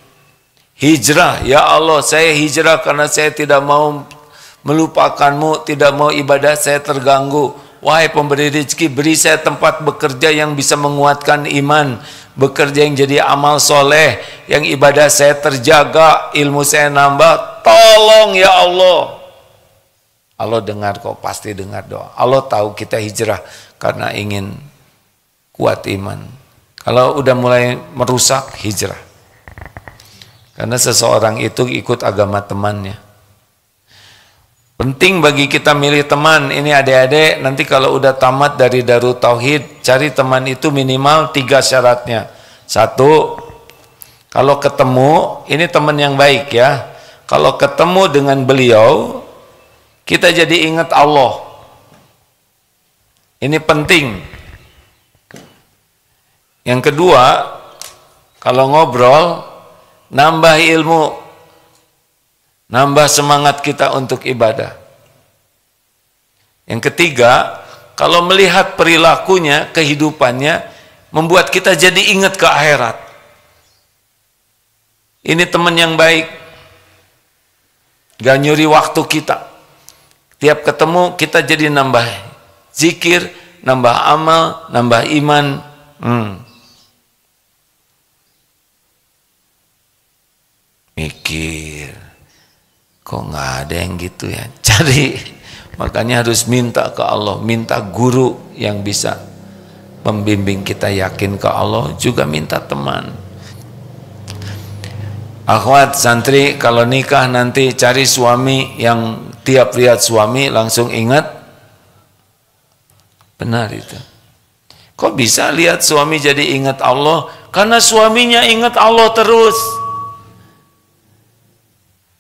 Hijrah, ya Allah saya hijrah karena saya tidak mau melupakanmu, tidak mau ibadah saya terganggu. Wahai pemberi rezeki, beri saya tempat bekerja yang bisa menguatkan iman, bekerja yang jadi amal soleh, yang ibadah saya terjaga, ilmu saya nambah. Tolong ya Allah. Allah dengar kok, pasti dengar doa. Allah tahu kita hijrah karena ingin kuat iman. Kalau udah mulai merusak, hijrah. Karena seseorang itu ikut agama temannya. Penting bagi kita milih teman. Ini adik-adik, nanti kalau udah tamat dari Darut Tauhid, cari teman itu minimal 3 syaratnya. 1, kalau ketemu, ini teman yang baik ya. Kalau ketemu dengan beliau, kita jadi ingat Allah. Ini penting. Yang kedua, kalau ngobrol, nambah ilmu, nambah semangat kita untuk ibadah. Yang ketiga, kalau melihat perilakunya, kehidupannya, membuat kita jadi ingat ke akhirat. Ini teman yang baik, gak nyuri waktu kita. Tiap ketemu kita jadi nambah zikir, nambah amal, nambah iman. Mikir, kok nggak ada yang gitu ya, cari. Makanya harus minta ke Allah, minta guru yang bisa membimbing kita yakin ke Allah, juga minta teman. Akhwat santri, kalau nikah nanti cari suami yang tiap lihat suami langsung ingat. Benar itu. Kok bisa lihat suami jadi ingat Allah? Karena suaminya ingat Allah terus.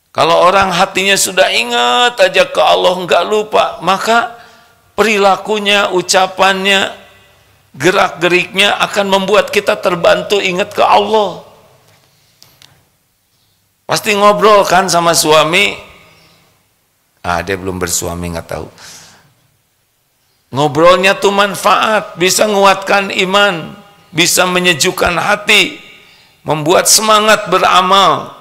Kalau orang hatinya sudah ingat aja ke Allah, enggak lupa, maka perilakunya, ucapannya, gerak-geriknya akan membuat kita terbantu ingat ke Allah. Pasti ngobrol kan sama suami. Dia belum bersuami, nggak tahu. Ngobrolnya tuh manfaat, bisa menguatkan iman, bisa menyejukkan hati, membuat semangat beramal.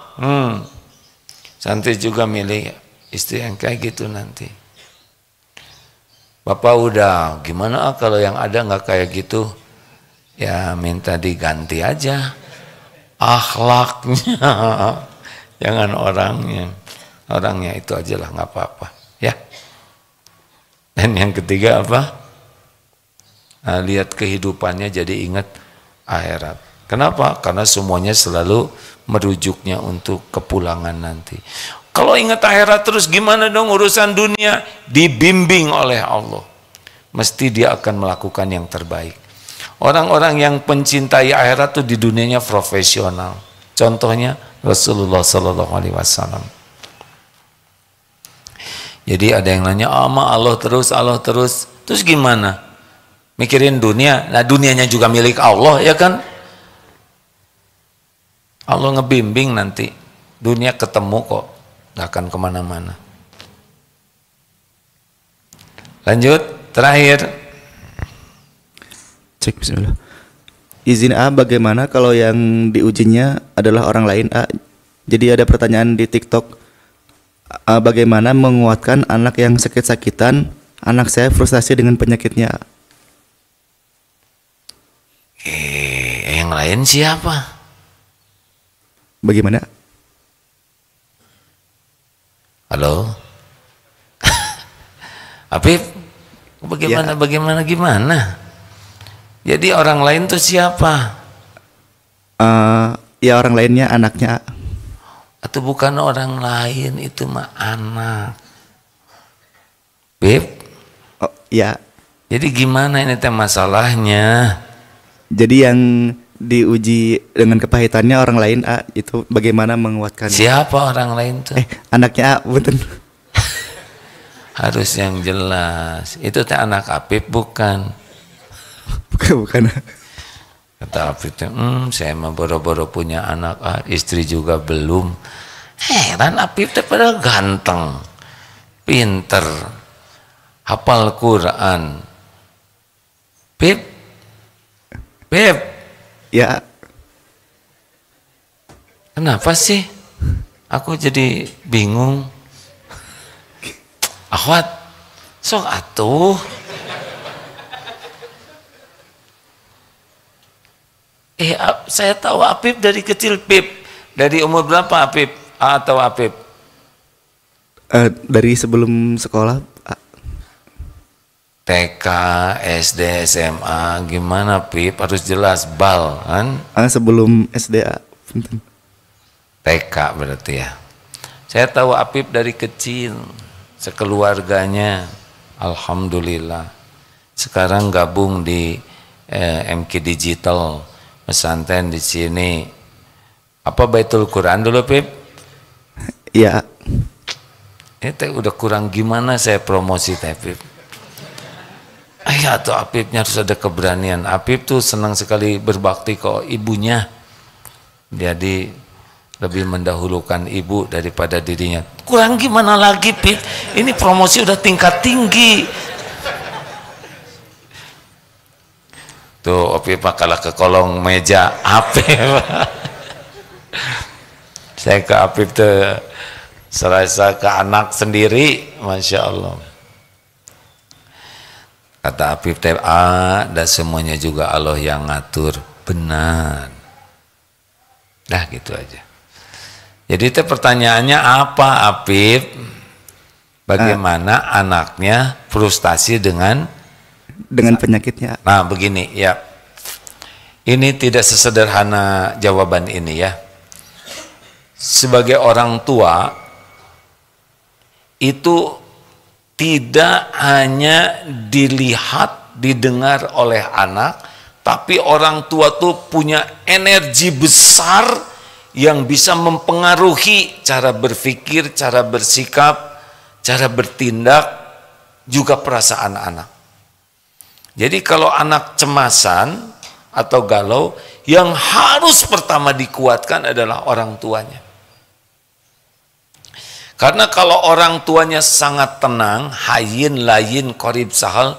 Santri juga milih istri yang kayak gitu nanti. Bapak udah, gimana kalau yang ada nggak kayak gitu? Ya minta diganti aja akhlaknya, jangan orangnya. Orangnya itu aja lah, nggak apa-apa. Ya. Dan yang ketiga apa? Nah, lihat kehidupannya jadi ingat akhirat. Kenapa? Karena semuanya selalu merujuknya untuk kepulangan nanti. Kalau ingat akhirat terus gimana dong urusan dunia? Dibimbing oleh Allah. Mesti dia akan melakukan yang terbaik. Orang-orang yang pencintai akhirat itu di dunianya profesional. Contohnya Rasulullah Sallallahu Alaihi Wasallam. Jadi ada yang nanya, Allah terus, Allah terus. Terus gimana? Mikirin dunia. Nah dunianya juga milik Allah ya kan? Allah ngebimbing nanti, dunia ketemu kok, gak akan kemana-mana. Lanjut, terakhir. Cek bismillah. Izin bagaimana kalau yang diujinya adalah orang lain Jadi ada pertanyaan di TikTok, bagaimana menguatkan anak yang sakit-sakitan? Anak saya frustasi dengan penyakitnya. Yang lain siapa? Bagaimana? Halo? Apip? Bagaimana, ya. Gimana? Jadi orang lain tuh siapa? Ya orang lainnya, anaknya. Atau bukan orang lain, itu mah anak. Beb? Oh, ya. Jadi gimana ini teh masalahnya? Jadi yang diuji dengan kepahitannya orang lain itu bagaimana menguatkan? Siapa orang lain tuh? Anaknya betul. Harus yang jelas. Itu teh anak Apip bukan? Bukan. Kata Apip teh, saya mah boro-boro punya anak, istri juga belum. Heran Apip teh pada ganteng, pinter, hafal Quran. Beb. Ya. Kenapa sih? Aku jadi bingung. Akhwat, sok atuh. Saya tahu Apip dari kecil, Pip. Dari umur berapa Apip? Atau Apip? Dari sebelum sekolah. TK, SD, SMA, gimana Pip? Harus jelas, bal kan? Sebelum SDA. TK berarti ya. Saya tahu Apip dari kecil, sekeluarganya, alhamdulillah. Sekarang gabung di MK Digital, pesantren di sini. Apa Baitul Quran dulu Pip? Iya. Ini udah kurang gimana saya promosi teh Pip. Tuh Apipnya harus ada keberanian. Apip tuh senang sekali berbakti ke ibunya. Jadi lebih mendahulukan ibu daripada dirinya. Kurang gimana lagi Pip? Ini promosi udah tingkat tinggi. Tuh Apip kalah ke kolong meja Apip. Saya ke Apip tuh serasa ke anak sendiri, Masya Allah. Kata Apip teh, dan semuanya juga Allah yang ngatur. Benar. Dah gitu aja. Jadi teh pertanyaannya apa Apip? Bagaimana anaknya frustasi dengan penyakitnya? Nah begini ya. Ini tidak sesederhana jawaban ini ya. Sebagai orang tua itu tidak hanya dilihat, didengar oleh anak, tapi orang tua tuh punya energi besar yang bisa mempengaruhi cara berpikir, cara bersikap, cara bertindak, juga perasaan anak. Jadi kalau anak cemasan atau galau, yang harus pertama dikuatkan adalah orang tuanya. Karena kalau orang tuanya sangat tenang, hayyin, layyin, qorib, sahal,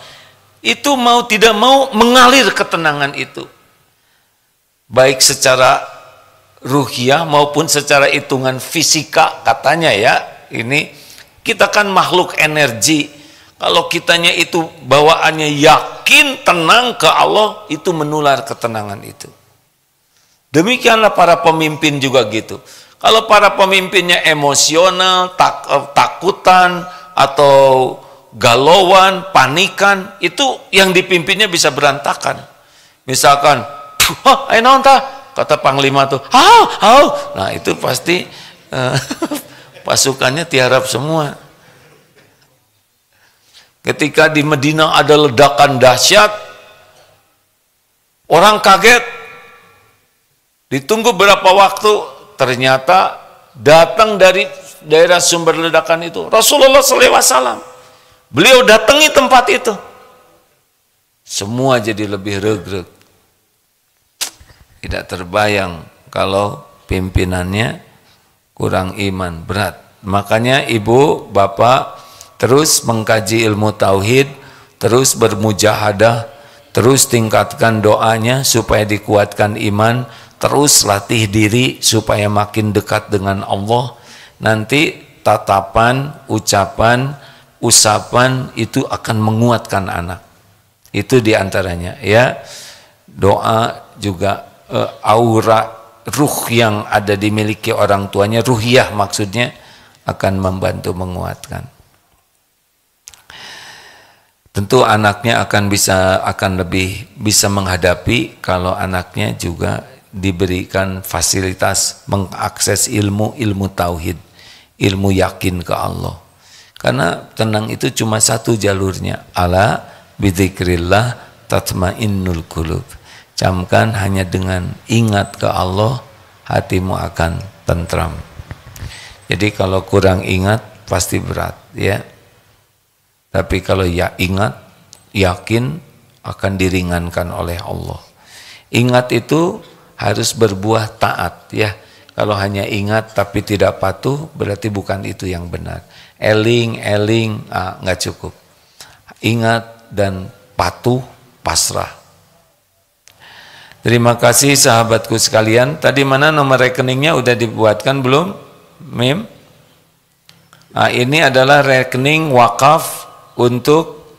itu mau tidak mau mengalir ketenangan itu. Baik secara ruhiyah maupun secara hitungan fisika katanya ya. Ini kita kan makhluk energi. Kalau kitanya itu bawaannya yakin, tenang ke Allah, itu menular ketenangan itu. Demikianlah para pemimpin juga gitu. Kalau para pemimpinnya emosional, takutan, atau galauan, panikan, itu yang dipimpinnya bisa berantakan. Misalkan, kata Panglima tuh, nah itu pasti pasukannya tiarap semua. Ketika di Medina ada ledakan dahsyat, orang kaget, ditunggu berapa waktu, ternyata datang dari daerah sumber ledakan itu Rasulullah SAW. Beliau datangi tempat itu. Semua jadi lebih regreg. Tidak terbayang kalau pimpinannya kurang iman, berat. Makanya ibu, bapak terus mengkaji ilmu tauhid, terus bermujahadah, terus tingkatkan doanya supaya dikuatkan iman, terus latih diri supaya makin dekat dengan Allah. Nanti tatapan, ucapan, usapan itu akan menguatkan anak. Itu diantaranya ya. Doa juga aura ruh yang ada dimiliki orang tuanya, ruhiyah maksudnya, akan membantu menguatkan. Tentu anaknya akan lebih bisa menghadapi kalau anaknya juga diberikan fasilitas mengakses ilmu tauhid, ilmu yakin ke Allah. Karena tenang itu cuma satu jalurnya. Ala bidzikrillah tatmainnul qulub. Camkan hanya dengan ingat ke Allah, hatimu akan tentram. Jadi kalau kurang ingat pasti berat ya. Tapi kalau ya ingat, yakin, akan diringankan oleh Allah. Ingat itu harus berbuah taat ya. Kalau hanya ingat tapi tidak patuh, berarti bukan itu yang benar. Eling, nggak cukup. Ingat dan patuh, pasrah. Terima kasih sahabatku sekalian. Tadi mana nomor rekeningnya udah dibuatkan belum? Mim. Nah, ini adalah rekening wakaf untuk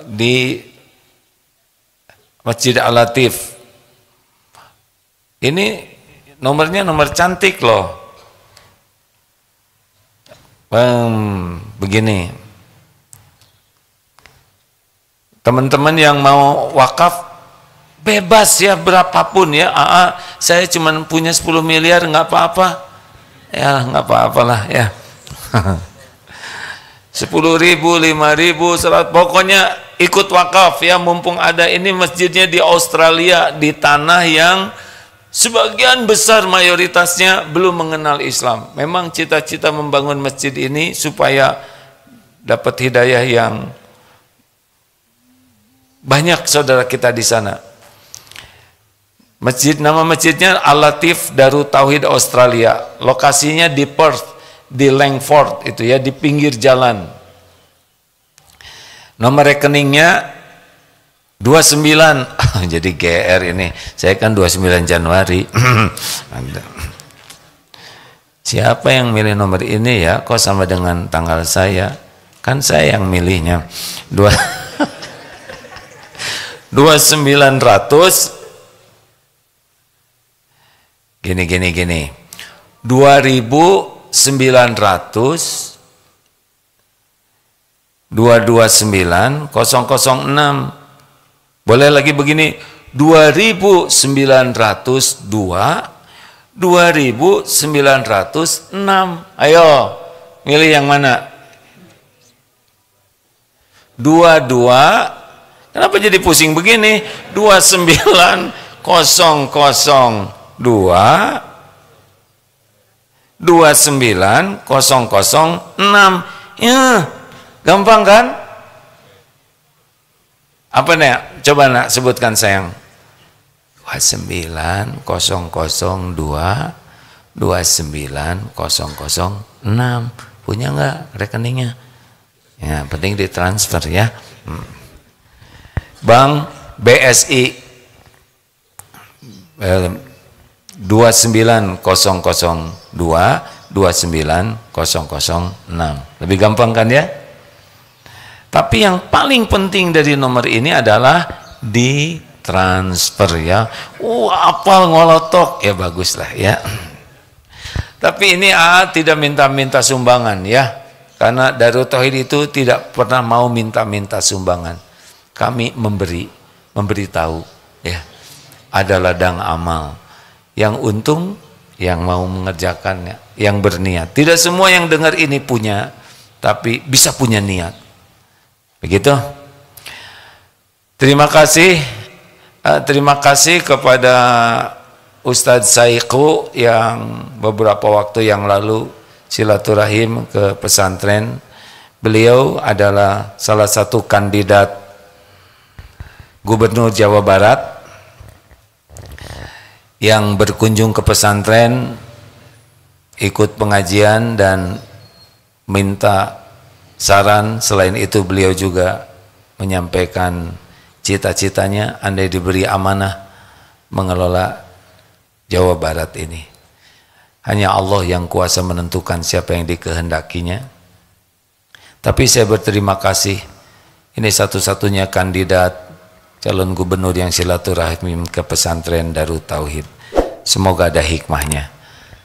di Masjid Al-Latif. Ini nomornya nomor cantik loh. Begini. Teman-teman yang mau wakaf bebas ya, berapapun ya. Saya cuma punya 10 miliar, nggak apa-apa. Ya nggak apa-apalah ya. 10.000, 5.000, 100, pokoknya ikut wakaf ya, mumpung ada. Ini masjidnya di Australia, di tanah yang sebagian besar mayoritasnya belum mengenal Islam. Memang cita-cita membangun masjid ini supaya dapat hidayah yang banyak saudara kita di sana. Nama masjidnya Al-Latif Darut Tauhid Australia. Lokasinya di Perth, di Langford itu ya, di pinggir jalan. Nomor rekeningnya 29. Jadi GR ini. Saya kan 29 Januari. Siapa yang milih nomor ini ya? Kok sama dengan tanggal saya? Kan saya yang milihnya. 2900 gini 2900 229 006. Boleh lagi begini, 2902 2906. Ayo milih yang mana? 22. Kenapa jadi pusing begini? 29002 29006. Ya, gampang kan? Apa nih? Coba nak sebutkan sayang. 29002 29006. Punya nggak rekeningnya? Ya, penting ditransfer ya. Bank BSI 29002 29006. Lebih gampang kan ya? Tapi yang paling penting dari nomor ini adalah ditransfer ya. Apal ngolotok ya, baguslah ya. Tapi ini tidak minta-minta sumbangan ya. Karena Darut Tauhid itu tidak pernah mau minta-minta sumbangan. Kami memberitahu ya. Ada ladang amal. Yang untung yang mau mengerjakannya, yang berniat. Tidak semua yang dengar ini punya, tapi bisa punya niat. Begitu. Terima kasih kepada Ustadz Saiku yang beberapa waktu yang lalu silaturahim ke pesantren. Beliau adalah salah satu kandidat Gubernur Jawa Barat yang berkunjung ke pesantren, ikut pengajian dan minta saran. Selain itu beliau juga menyampaikan cita-citanya andai diberi amanah mengelola Jawa Barat ini. Hanya Allah yang kuasa menentukan siapa yang dikehendakinya. Tapi saya berterima kasih, ini satu-satunya kandidat calon gubernur yang silaturahim ke pesantren Darut Tauhid. Semoga ada hikmahnya.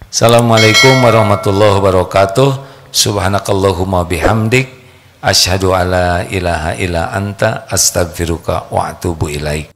Assalamualaikum warahmatullahi wabarakatuh. Subhanakallahumma bihamdik, asyhadu alla ilaha illa anta, astaghfiruka wa atubu ilaik.